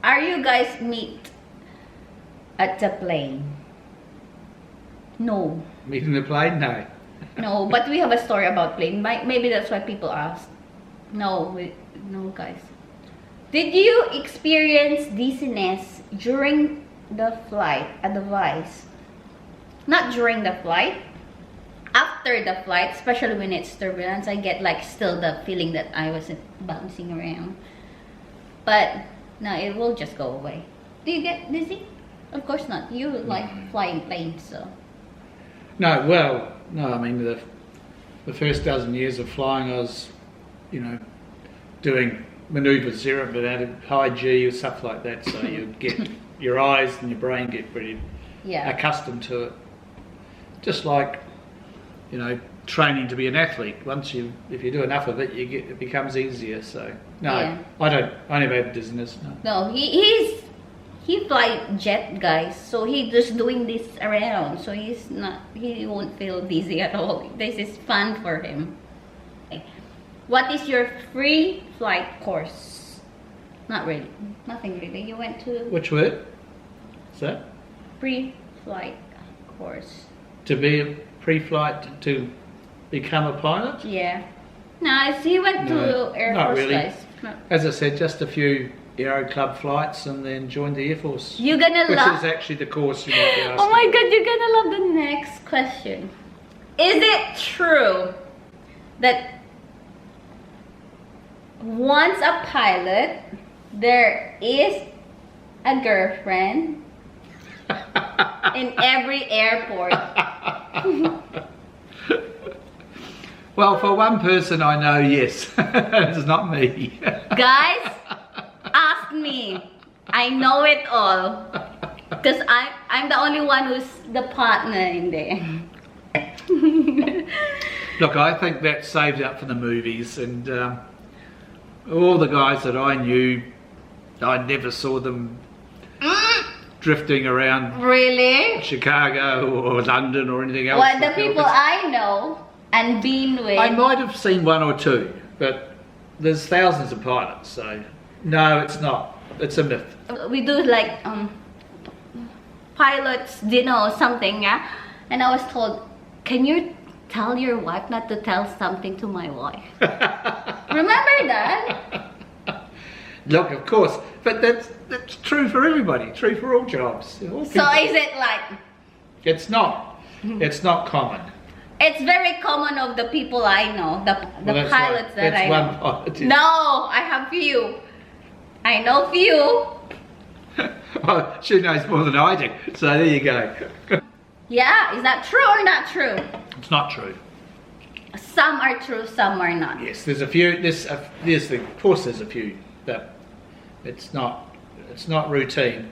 Are you guys meet at the plane? No. Meet in the plane? No. No, but we have a story about plane. Maybe that's why people ask. No, no, guys. Did you experience dizziness during the flight? Advice. Not during the flight. After the flight, especially when it's turbulence, I get like still the feeling that I wasn't bouncing around. But no, it will just go away. Do you get dizzy? Of course not. You like flying planes, so. No, well, no, I mean, the first dozen years of flying, I was, you know, doing manoeuvres zero, but out of high G or stuff like that, so you get, your eyes and your brain get pretty accustomed to it. Just like, you know, training to be an athlete. Once if you do enough of it, it becomes easier, so. No, I never had dizziness, no. No, he fly jet, guys, so he just doing this around, so he won't feel dizzy at all. This is fun for him. Okay. What is your free flight course? Not really, nothing really. You went to which word? Is that free flight course? To be a pre-flight to become a pilot? Yeah. No, he went to Air Force, really. guys. No. As I said, just a few Aero Club flights and then joined the Air Force. You're gonna love. Which is actually the course you might be asking. Oh my God, you're gonna love the next question. Is it true that once a pilot, there is a girlfriend in every airport? Well, for one person I know, yes. It's not me. Guys, ask me. I know it all. Because I'm the only one who's the partner in there. Look, I think that's saved up for the movies, and all the guys that I knew, I never saw them drifting around Really? Chicago or London or anything else. Well, the people I know and been with. I might have seen one or two, but there's thousands of pilots, so no, it's not. It's a myth. We do like pilots dinner or something, yeah? And I was told, can you tell your wife not to tell something to my wife? Remember that? Look, of course, but that's true for everybody, true for all jobs. All so is it like? It's not. It's not common. It's very common of the people I know, the pilots that I know. That's one pilot. No, I have few. I know few. Well, she knows more than I do, so there you go. Yeah, is that true or not true? It's not true. Some are true, some are not. Yes, there's a few. Of course, there's a few, but it's not routine.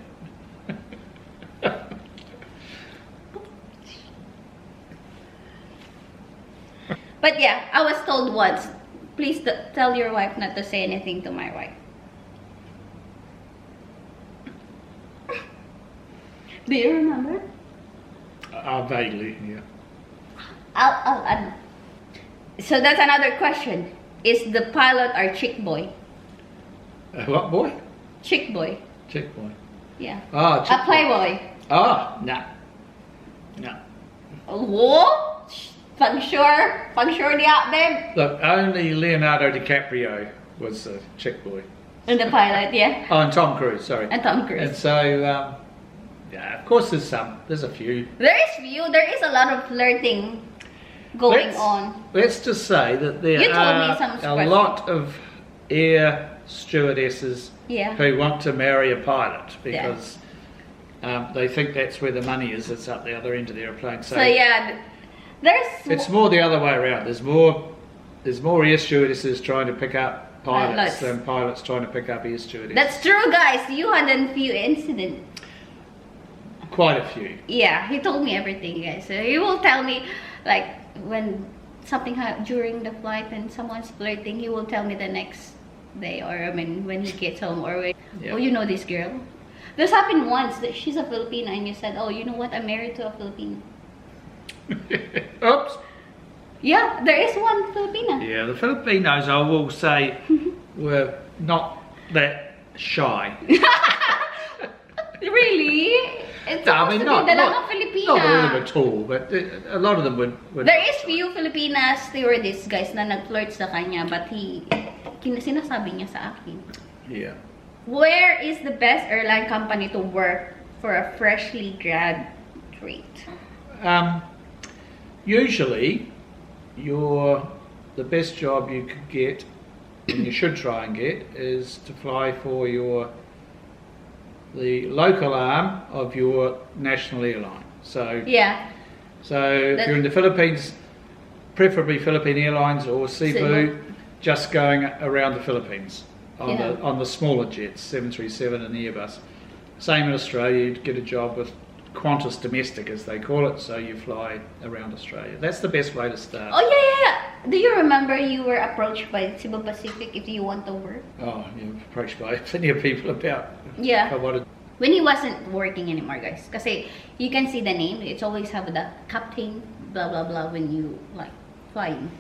But yeah, I was told once, please tell your wife not to say anything to my wife. Do you remember? Vaguely, yeah. I'll so that's another question. Is the pilot our chick boy? What boy? Chick boy. Chick boy. Yeah. Ah, chick a playboy. Ah, no. No. Whoa? Pang sure diya, babe. Look, only Leonardo DiCaprio was a chick boy. And the pilot, yeah. Oh, and Tom Cruise, sorry. And Tom Cruise. And so, yeah, of course there's a few. There is a lot of flirting going on. Let's just say that there are a lot of air stewardesses who want to marry a pilot because they think that's where the money is. It's up the other end of the airplane. So yeah, it's more the other way around. There's more air stewardesses trying to pick up pilots than pilots trying to pick up air stewardesses. That's true, guys. You had a few incidents. Quite a few. Yeah, he told me everything, guys. So he will tell me, like, when something happened during the flight and someone's flirting, he will tell me the next day, or I mean, when he gets home, or when, oh, you know this girl. This happened once. That she's a Filipina, and you said, oh, you know what? I'm married to a Filipino. Oops. Yeah, there is one Filipina. Yeah, the Filipinos, I will say, were not that shy. Really? It's No, supposed to be Dalagang Filipina. Not all of them at all, but a lot of them would There is few Filipina stewardess guys na nag-flirt sa kanya, but sinasabi niya sa akin. Yeah. Where is the best airline company to work for a freshly graduate? Usually, the best job you could get, and you should try and get, is to fly for the local arm of your national airline. So Yeah. if you're in the Philippines, preferably Philippine Airlines or Cebu, just going around the Philippines on the smaller jets, 737 and the Airbus. Same in Australia, you'd get a job with Qantas Domestic, as they call it, so you fly around Australia. That's the best way to start. Oh yeah. Do you remember you were approached by Cebu Pacific if you want to work? Oh, you're approached by plenty of people about Yeah. if I wanted. When he wasn't working anymore, guys. Kasi you can see the name. It's always have the captain, blah, blah, blah, when you, like, flying.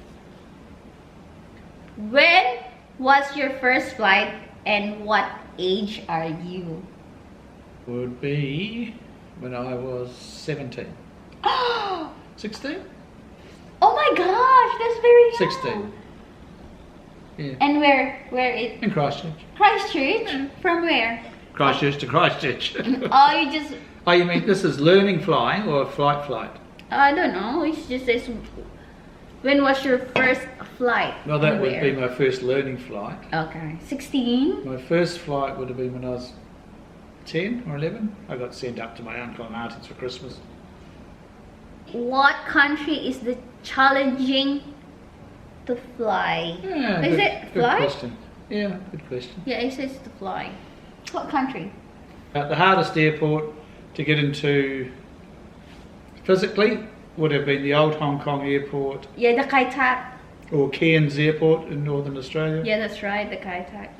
When was your first flight and what age are you? Would be when I was 17. 16? Oh my gosh, that's very young. 16. Yeah. And where it? In Christchurch. Christchurch? From where? Christchurch to Christchurch. Oh, you just... Oh, you mean this is learning flying or flight? I don't know. It's just this. When was your first flight? Well, that and would where? be my first learning flight. Okay. 16? My first flight would have been when I was 10 or 11. I got sent up to my uncle and aunties for Christmas. What country is the challenging to fly? Yeah, Is it good fly? question. Yeah, good question. Yeah, it says to fly. What country? The hardest airport to get into physically would have been the old Hong Kong airport Yeah, the Kai Tak. or Cairns Airport in Northern Australia. Yeah, that's right, the Kai Tak.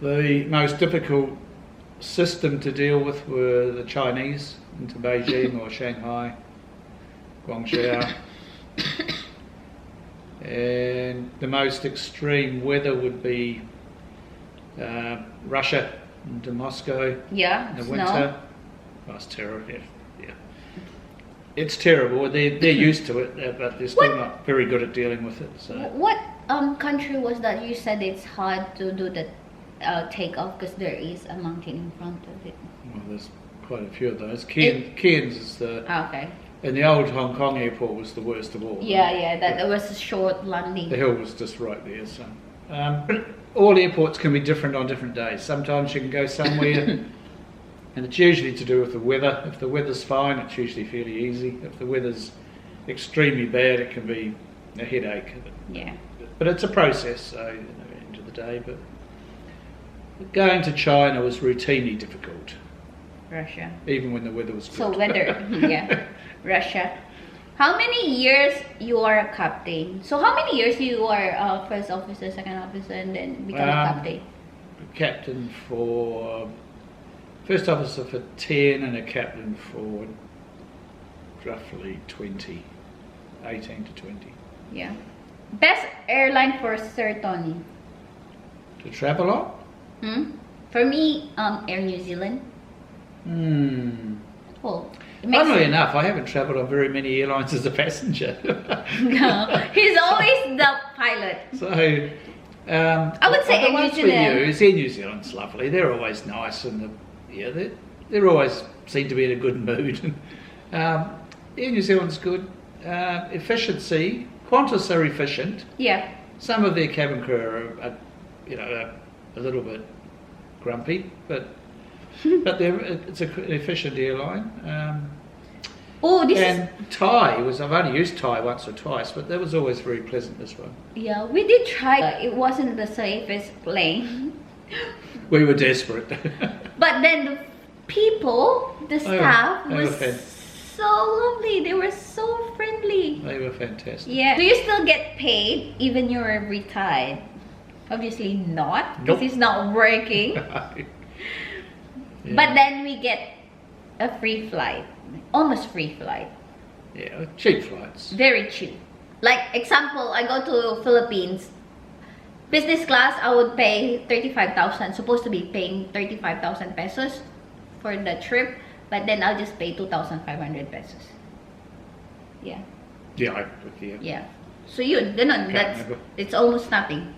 The most difficult system to deal with were the Chinese into Beijing or Shanghai, Guangzhou. And the most extreme weather would be Russia into Moscow Yeah, in the snow. winter. Oh, it's terrible. Yeah. It's terrible. They're used to it, but they're still not very good at dealing with it. So What country was that you said it's hard to do the takeoff because there is a mountain in front of it? well, there's quite a few of those. Cairns is the, Okay. and the old Hong Kong airport was the worst of all. Yeah, that was a short landing. The hill was just right there. So, but all airports can be different on different days. Sometimes you can go somewhere, and it's usually to do with the weather. If the weather's fine, it's usually fairly easy. If the weather's extremely bad, it can be a headache. Yeah. But it's a process, so at the end of the day. But going to China was routinely difficult, Russia. even when the weather was good. So weather, yeah, Russia. How many years you are a captain? So how many years you are first officer, second officer, and then become a captain? Captain for first officer for 10 and a captain for roughly 20, 18 to 20. Yeah. Best airline for Sir Tony? To travel on? For me, Air New Zealand. Well, it makes Funnily sense. enough, I haven't travelled on very many airlines as a passenger. No, he's always the pilot. So, I would say the Air New ones we Zealand. use, Air New Zealand's lovely. They're always nice, and they always seem to be in a good mood. Air New Zealand's good. Efficiency, Qantas are efficient. Yeah. Some of their cabin crew are a little bit grumpy, but it's an efficient airline. Oh, this is... And Thai I've only used Thai once or twice, but that was always very pleasant as well. Yeah, we did try. It wasn't the safest plane. We were desperate. But then the people, the staff, they were was so lovely. They were so friendly. They were fantastic. Yeah. Do you still get paid even you're retired? Obviously not, because Nope. he's not working. Yeah. But then we get a free flight. Almost free flight. Yeah, cheap flights. Very cheap. Like, example, I go to Philippines. Business class, I would pay 35,000. Supposed to be paying 35,000 pesos for the trip, but then I'll just pay 2,500 pesos. Yeah. Yeah, yeah. Yeah. So yun, ganun. That's Remember. it's almost nothing.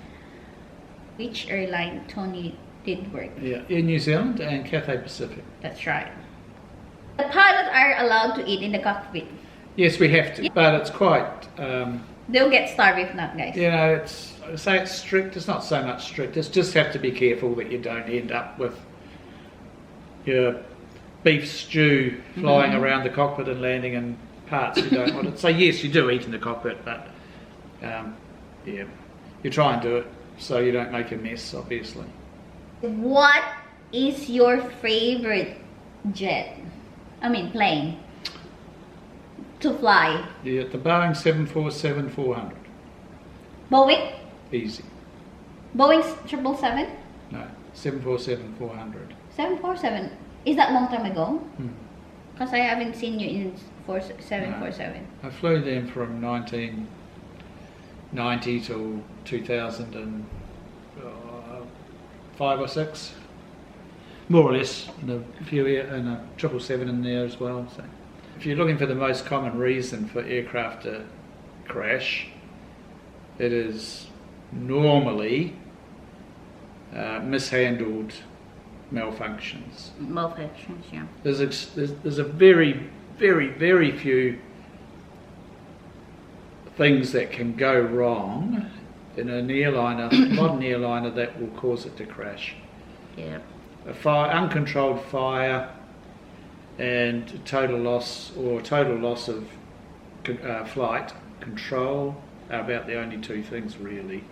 Which airline Tony did work? Yeah, in New Zealand and Cathay Pacific. That's right. The pilots are allowed to eat in the cockpit. Yes, we have to, but it's quite. They'll get starved if not, guys. You know, it's strict. It's not so much strict. It's just have to be careful that you don't end up with your beef stew flying around the cockpit and landing in parts you don't want it. So yes, you do eat in the cockpit, but yeah, you try and do it so you don't make a mess, obviously. What is your favorite jet? I mean, plane to fly? Yeah, the Boeing 747-400. Boeing? Easy. Boeing 777? No, 747-400. 747. Is that long time ago? Hmm. Because I haven't seen you in 747. I flew them from 1990 till 2005 or 6, more or less, and a 777 in there as well. So, if you're looking for the most common reason for aircraft to crash, it is normally mishandled malfunctions. Malfunctions, yeah. There's a very few things that can go wrong in an airliner, modern airliner, that will cause it to crash. Yeah. A fire, uncontrolled fire, and total loss of flight control are about the only two things really.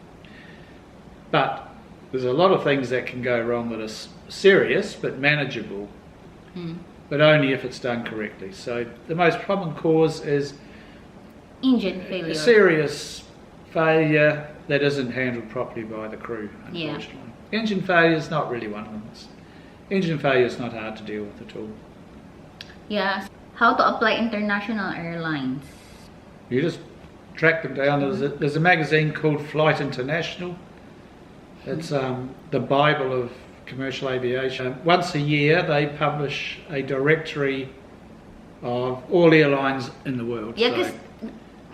But there's a lot of things that can go wrong that are serious but manageable, but only if it's done correctly. So the most common cause is Engine failure. a serious failure that isn't handled properly by the crew, unfortunately. Yeah. Engine failure is not really one of them. Engine failure is not hard to deal with at all. Yeah. How to apply international airlines? You just track them down. There's a magazine called Flight International. It's the Bible of commercial aviation. Once a year they publish a directory of all airlines in the world. Yeah, because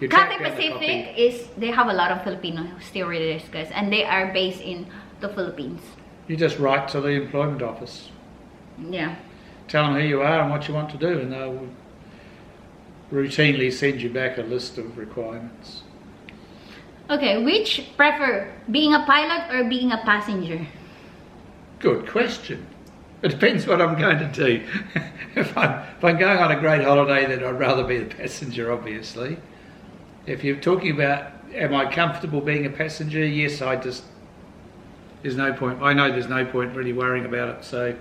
you track Cathay down a Pacific copy. they have a lot of Filipino stewardess, guys, and they are based in the Philippines. You just write to the employment office. Yeah. Tell them who you are and what you want to do, and they'll routinely send you back a list of requirements. Okay, which prefer, being a pilot or being a passenger? Good question. It depends what I'm going to do. If I'm going on a great holiday, then I'd rather be the passenger, obviously. If you're talking about, am I comfortable being a passenger? Yes, there's no point. I know there's no point really worrying about it. So,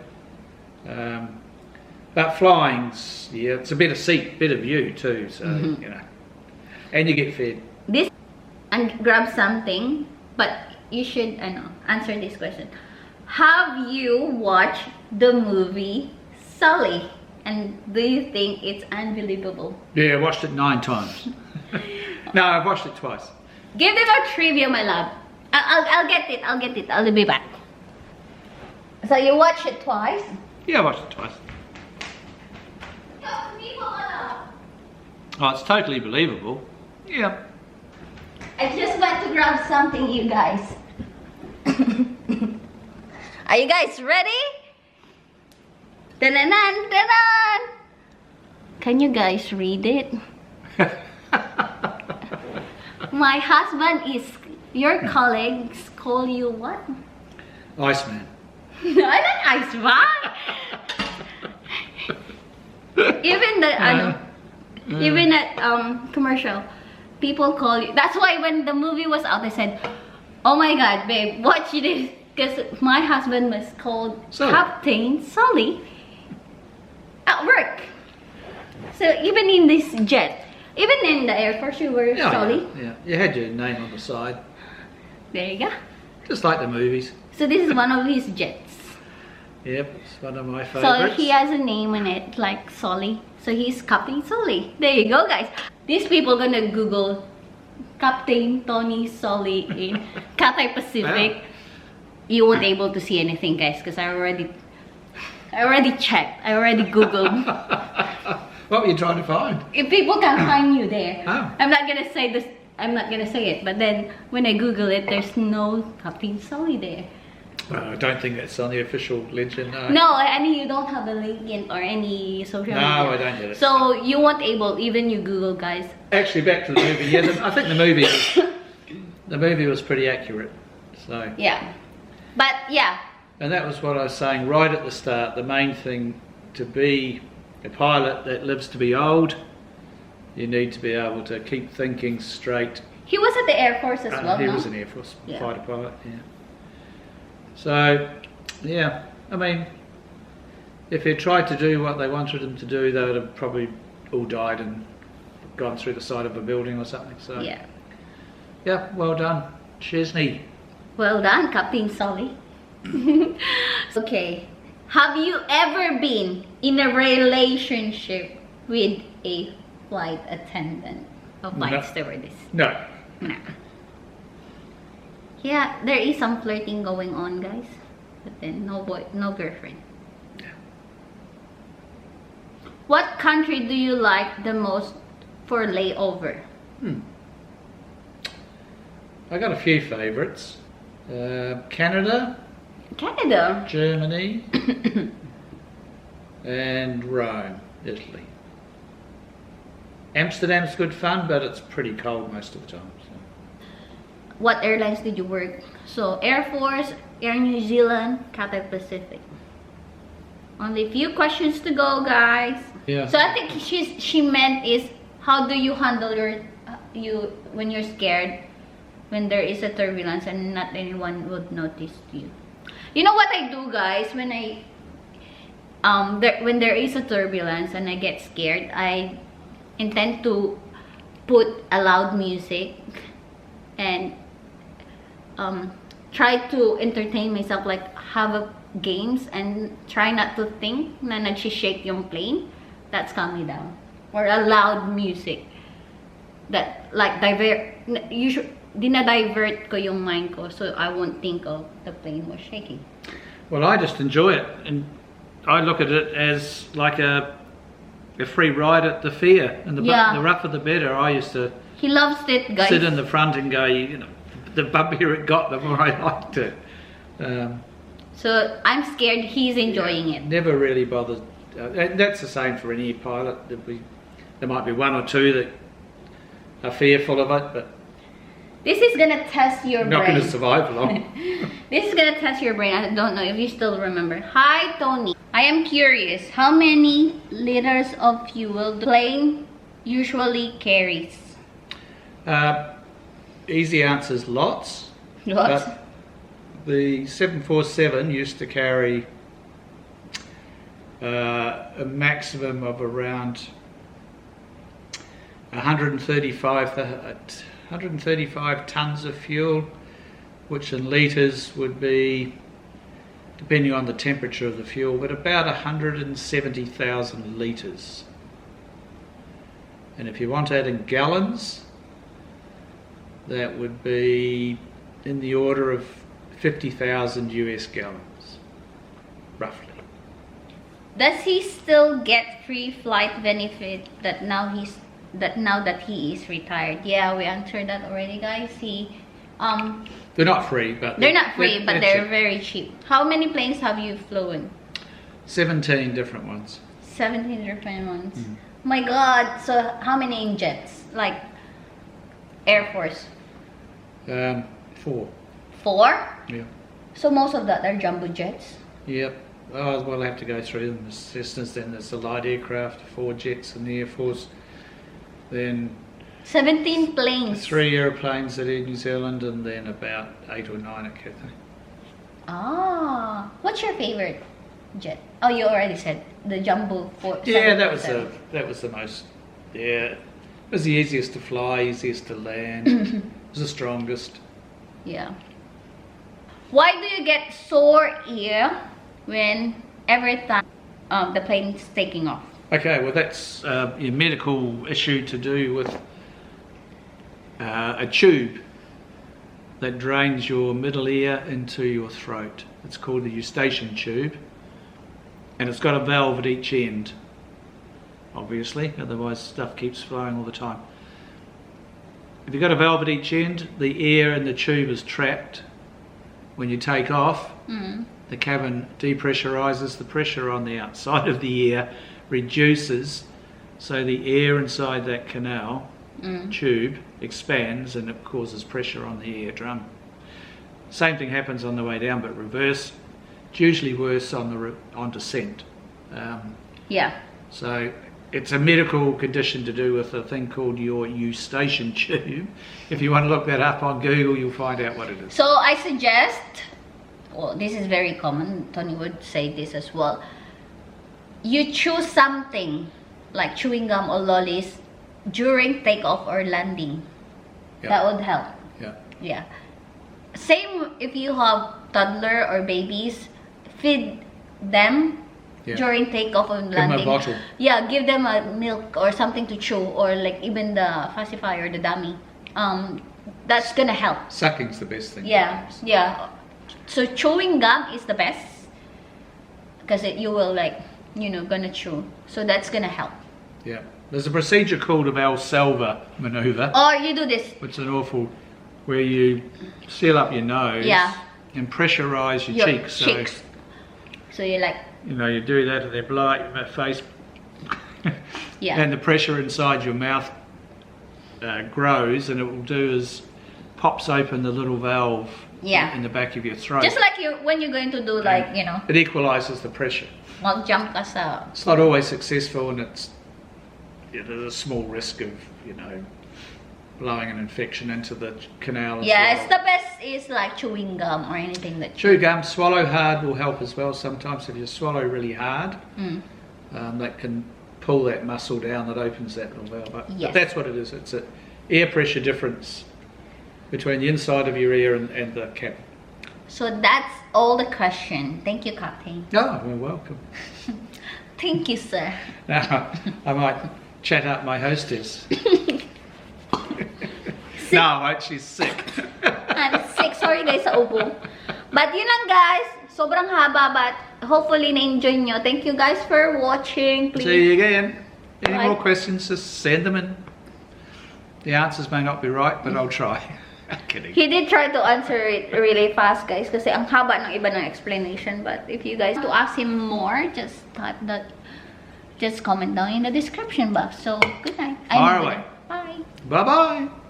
but flying's, yeah, it's a better seat, better view too. So you know, and you get fed. This and grab something, but you should answer this question. Have you watched the movie Sully? And do you think it's unbelievable? Yeah, I watched it 9 times. No, I've watched it twice. Give them a trivia, my love. I'll get it. I'll be back. So you watched it twice? Yeah, I watched it twice. Oh, it's totally believable. Yeah. I just went to grab something, you guys. Are you guys ready? Da-na-nan, da-nan. Can you guys read it? My husband is, your colleagues call you what? Iceman. No, not Iceman. Even the even at commercial, people call you. That's why when the movie was out, they said, "Oh my God, babe, watch this," because my husband was called Sully. Captain Sully at work. So even in this jet, even in the Air Force, you were Sully. Yeah, you had your name on the side, There you go. just like the movies. So this is one of his jets. Yep, it's one of my So favourites. he has a name in it, like Sully. So he's Captain Sully. There you go, guys. These people gonna Google Captain Tony Sully in Cathay Pacific, you won't able to see anything, guys, because I already checked. I already Googled. What were you trying to find? If people can find you there. Oh. I'm not gonna say this. I'm not gonna say it. But then when I Google it, there's no Captain Sully there. Well, I don't think that's on the official legend. No. No, I mean you don't have a link in or any social media. No, I don't get it. So you won't able, even you Google, guys. Actually, back to the movie. Yeah, I think the movie was pretty accurate. So. Yeah, but yeah. And that was what I was saying right at the start. The main thing to be a pilot that lives to be old, you need to be able to keep thinking straight. He was at the Air Force as well. He no? was an Air Force fighter pilot. Yeah. So, yeah, I mean, if he tried to do what they wanted him to do, they would have probably all died and gone through the side of a building or something. So, yeah, well done, Chesney. Well done, Captain Sully. Okay, have you ever been in a relationship with a flight attendant or flight stewardess? No. No. Yeah, there is some flirting going on, guys, but then no girlfriend. Yeah. What country do you like the most for layover? I got a few favourites. Canada, Germany, and Rome, Italy. Amsterdam's good fun, but it's pretty cold most of the time. So. What airlines did you work? So Air Force, Air New Zealand, Cathay Pacific. Only a few questions to go, guys. Yeah. So I think she meant is how do you handle you when you're scared when there is a turbulence and not anyone would notice you. You know what I do, guys, when when there is a turbulence and I get scared, I intend to put a loud music and try to entertain myself, like have games and try not to think na nag-shake yung plane. That's calm me down. Or a loud music that like dinadivert ko yung mind ko so I won't think of the plane was shaking. Well, I just enjoy it, and I look at it as like a free ride at the fair, and the rougher the better. I used to. He loves it, guys. Sit in the front and go, you know, the bumpier it got, the more I liked it. So I'm scared he's enjoying it. Never really bothered. And that's the same for any pilot. There might be one or two that are fearful of it, but this is gonna test your brain. Not gonna survive long. This is gonna test your brain. I don't know if you still remember. Hi, Tony. I am curious. How many liters of fuel the plane usually carries? Easy answer is lots. Lots? But the 747 used to carry a maximum of around 135 tons of fuel, which in litres would be, depending on the temperature of the fuel, but about 170,000 litres. And if you want that in gallons, that would be in the order of 50,000 US gallons, roughly. Does he still get free flight benefit that now that he is retired? Yeah, we answered that already, guys. They're not free, but they're very cheap. How many planes have you flown? 17 different ones. 17 different ones. My God! So how many in jets? Like Air Force? 4. 4? Yeah. So most of that are jumbo jets? Yep. Oh, well, I have to go through them. There's Cessnas, then there's the light aircraft, 4 jets in the Air Force, then 17 planes. 3 airplanes at Air New Zealand, and then about 8 or 9 at Cathay. Ah, what's your favorite jet? Oh, you already said the jumbo 4. Yeah, that was the most. Yeah, it was the easiest to fly, easiest to land. It was the strongest. Yeah. Why do you get sore ear when every time the plane is taking off? Okay, well that's a medical issue to do with a tube that drains your middle ear into your throat. It's called the eustachian tube, and it's got a valve at each end, obviously, otherwise stuff keeps flowing all the time. If you've got a valve at each end, the air in the tube is trapped. When you take off, the cabin depressurizes, the pressure on the outside of the ear reduces, so the air inside that canal tube expands and it causes pressure on the eardrum. Same thing happens on the way down, but reverse. It's usually worse on descent. Yeah. So it's a medical condition to do with a thing called your eustachian tube. If you want to look that up on Google, you'll find out what it is. So I suggest, well, this is very common, Tony would say this as well. You choose something like chewing gum or lollies during takeoff or landing. Yeah. That would help. Yeah. Yeah. Same if you have toddler or babies, feed them during takeoff and landing. Give them a bottle. Yeah, give them a milk or something to chew, or like even the pacifier, the dummy. That's gonna help. Sucking's the best thing. Yeah, yeah. So chewing gum is the best because you will like, you know, gonna chew. So that's gonna help. Yeah. There's a procedure called a Valsalva maneuver. Or you do this. Which is an awful, where you seal up your nose and pressurize your cheeks. Cheeks. So you like, you know, you do that and they blow out your face. And the pressure inside your mouth grows, and it will do is pops open the little valve in the back of your throat. Just like when you're going to do like, you know. It equalizes the pressure. Mag-jump ka sa. It's not always successful, and there's a small risk of, you know, blowing an infection into the canal. Yeah, it's the best is like chewing gum or anything that. Chew gum, swallow hard will help as well. Sometimes if you swallow really hard, that can pull that muscle down that opens that little valve up. But that's what it is. It's an air pressure difference between the inside of your ear and the cap. So that's all the question. Thank you, Captain. Oh, you're welcome. Thank you, sir. Now, I might chat up my hostess. No, I won't. She's sick. I'm sick. Sorry guys sa ubo. But yun lang guys. Sobrang haba, but hopefully na-enjoy nyo. Thank you guys for watching. Please. See you again. Any more questions, just send them in. The answers may not be right, but I'll try. I'm kidding. He did try to answer it really fast, guys, kasi ang haba ng iba ng explanation. But if you guys to ask him more, just type that. Just comment down in the description box. So, good night. Fire away. Bye. Bye-bye.